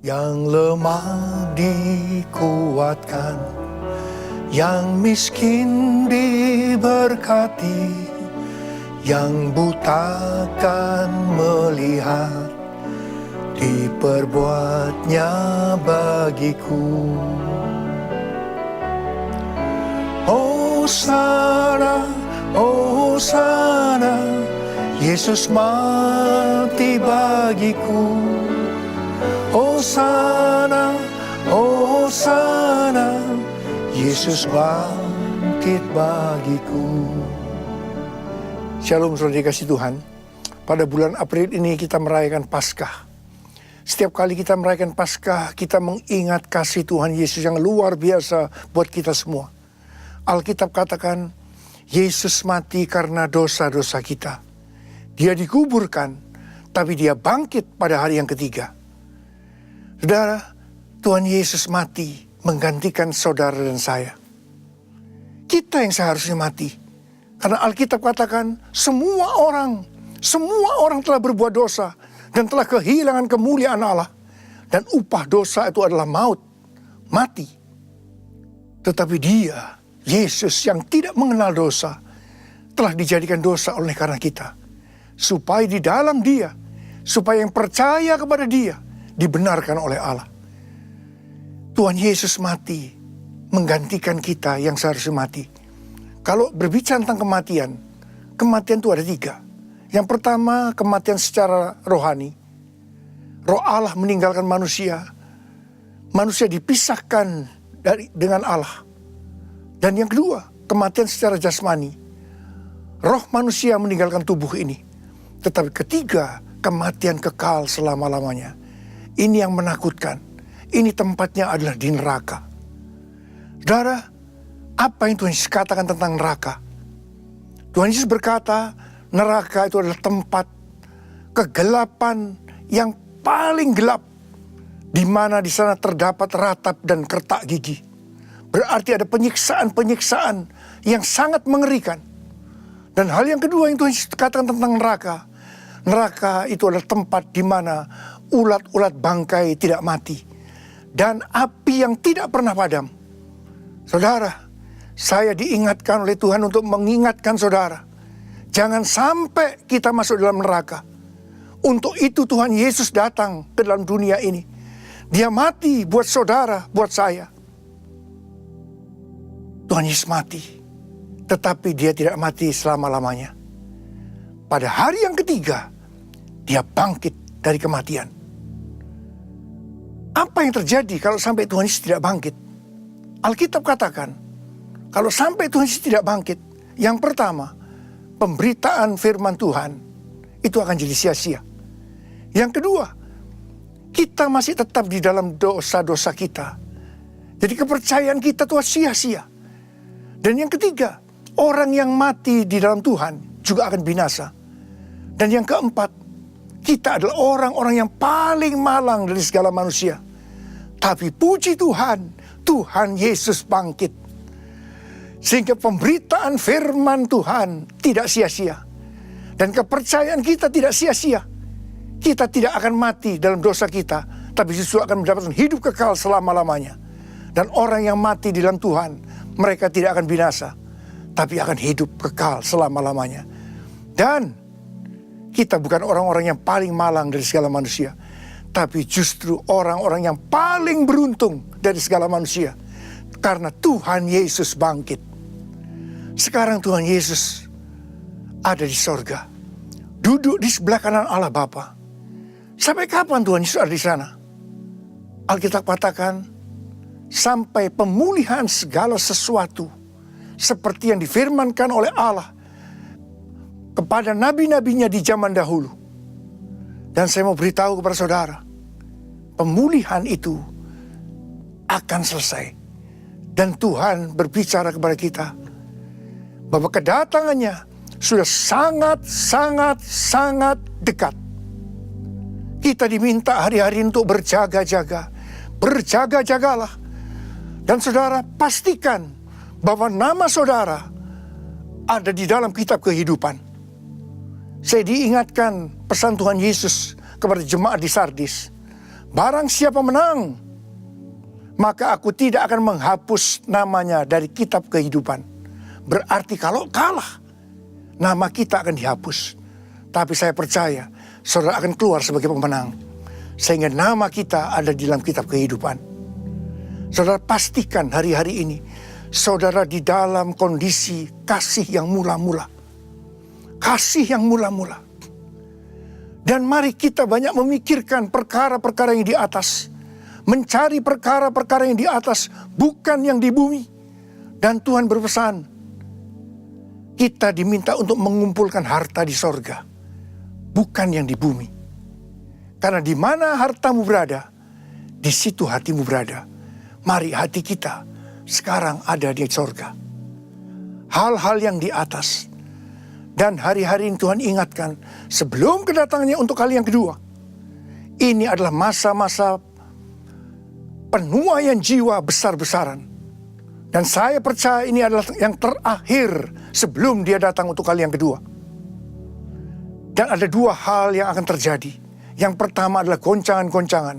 Yang lemah dikuatkan, yang miskin diberkati, yang buta kan melihat, diperbuatnya bagiku. Hosana, Hosana, Yesus mati bagiku. Hosana, Hosana, Yesus bangkit bagiku. Shalom saudara dikasih Tuhan. Pada bulan April ini kita merayakan Paskah. Setiap kali kita merayakan Paskah, kita mengingat kasih Tuhan Yesus yang luar biasa buat kita semua. Alkitab katakan, Yesus mati karena dosa-dosa kita. Dia dikuburkan, tapi dia bangkit pada hari yang ketiga. Saudara, Tuhan Yesus mati menggantikan saudara dan saya. Kita yang seharusnya mati. Karena Alkitab katakan semua orang telah berbuat dosa dan telah kehilangan kemuliaan Allah. Dan upah dosa itu adalah maut, mati. Tetapi dia, Yesus yang tidak mengenal dosa, telah dijadikan dosa oleh karena kita. Supaya di dalam dia, supaya yang percaya kepada dia, dibenarkan oleh Allah. Tuhan Yesus mati menggantikan kita yang seharusnya mati. Kalau berbicara tentang kematian itu ada 3. Yang pertama, kematian secara rohani. Roh Allah meninggalkan manusia. Manusia dipisahkan dengan Allah. Dan yang kedua, kematian secara jasmani. Roh manusia meninggalkan tubuh ini. Tetapi ketiga, kematian kekal selama-lamanya. Ini yang menakutkan. Ini tempatnya adalah di neraka. Saudara, apa yang Tuhan Yesus katakan tentang neraka? Tuhan Yesus berkata, neraka itu adalah tempat kegelapan yang paling gelap, di mana di sana terdapat ratap dan kertak gigi. Berarti ada penyiksaan-penyiksaan yang sangat mengerikan. Dan hal yang kedua yang Tuhan Yesus katakan tentang neraka, neraka itu adalah tempat di mana ulat-ulat bangkai tidak mati, dan api yang tidak pernah padam. Saudara, saya diingatkan oleh Tuhan untuk mengingatkan saudara, jangan sampai kita masuk dalam neraka. Untuk itu Tuhan Yesus datang ke dalam dunia ini. Dia mati buat saudara, buat saya. Tuhan Yesus mati, tetapi dia tidak mati selama-lamanya. Pada hari yang ketiga, dia bangkit dari kematian. Apa yang terjadi kalau sampai Tuhan Yesus tidak bangkit? Alkitab katakan, kalau sampai Tuhan Yesus tidak bangkit, yang pertama, pemberitaan firman Tuhan itu akan jadi sia-sia. Yang kedua, kita masih tetap di dalam dosa-dosa kita. Jadi kepercayaan kita itu sia-sia. Dan yang ketiga, orang yang mati di dalam Tuhan juga akan binasa. Dan yang keempat, kita adalah orang-orang yang paling malang dari segala manusia. Tapi puji Tuhan, Tuhan Yesus bangkit. Sehingga pemberitaan firman Tuhan tidak sia-sia. Dan kepercayaan kita tidak sia-sia. Kita tidak akan mati dalam dosa kita, tapi justru akan mendapatkan hidup kekal selama-lamanya. Dan orang yang mati di dalam Tuhan, mereka tidak akan binasa, tapi akan hidup kekal selama-lamanya. Dan kita bukan orang-orang yang paling malang dari segala manusia, tapi justru orang-orang yang paling beruntung dari segala manusia. Karena Tuhan Yesus bangkit. Sekarang Tuhan Yesus ada di sorga, duduk di sebelah kanan Allah Bapa. Sampai kapan Tuhan Yesus ada di sana? Alkitab katakan, sampai pemulihan segala sesuatu, seperti yang difirmankan oleh Allah kepada nabi-nabinya di zaman dahulu. Dan saya mau beritahu kepada saudara, pemulihan itu akan selesai. Dan Tuhan berbicara kepada kita, bahwa kedatangannya sudah sangat dekat. Kita diminta hari-hari untuk berjaga-jaga. Berjaga-jagalah. Dan saudara pastikan bahwa nama saudara ada di dalam kitab kehidupan. Saya diingatkan pesan Tuhan Yesus kepada jemaat di Sardis, Barang siapa menang, maka aku tidak akan menghapus namanya dari kitab kehidupan. Berarti kalau kalah, nama kita akan dihapus. Tapi saya percaya saudara akan keluar sebagai pemenang, sehingga nama kita ada di dalam kitab kehidupan. Saudara pastikan hari-hari ini saudara di dalam kondisi kasih yang mula-mula. Kasih yang mula-mula. Dan mari kita banyak memikirkan perkara-perkara yang di atas. Mencari perkara-perkara yang di atas, bukan yang di bumi. Dan Tuhan berpesan, kita diminta untuk mengumpulkan harta di sorga, bukan yang di bumi. Karena di mana hartamu berada, di situ hatimu berada. Mari hati kita sekarang ada di sorga. Hal-hal yang di atas. Dan hari-hari ini Tuhan ingatkan, sebelum kedatangannya untuk kali yang kedua, ini adalah masa-masa penuaian jiwa besar-besaran. Dan saya percaya ini adalah yang terakhir sebelum dia datang untuk kali yang kedua. Dan ada dua hal yang akan terjadi. Yang pertama adalah goncangan-goncangan.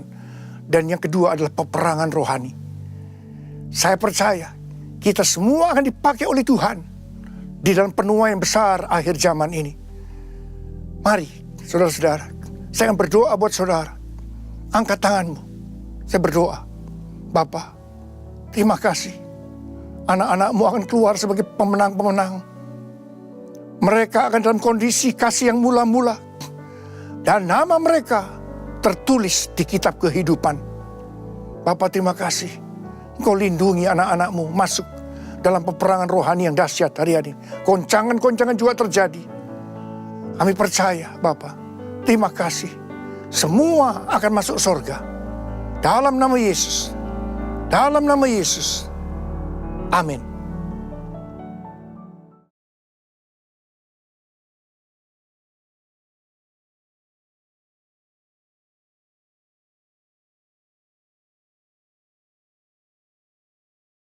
Dan yang kedua adalah peperangan rohani. Saya percaya kita semua akan dipakai oleh Tuhan di dalam penuaian besar akhir zaman ini. Mari saudara-saudara, saya akan berdoa buat saudara. Angkat tanganmu. Saya berdoa. Bapa, terima kasih. Anak-anakmu akan keluar sebagai pemenang-pemenang. Mereka akan dalam kondisi kasih yang mula-mula. Dan nama mereka tertulis di kitab kehidupan. Bapa, terima kasih. Engkau lindungi anak-anakmu masuk dalam peperangan rohani yang dahsyat hari ini. Goncangan-goncangan juga terjadi. Kami percaya, Bapa. Terima kasih. Semua akan masuk surga. Dalam nama Yesus. Dalam nama Yesus. Amin.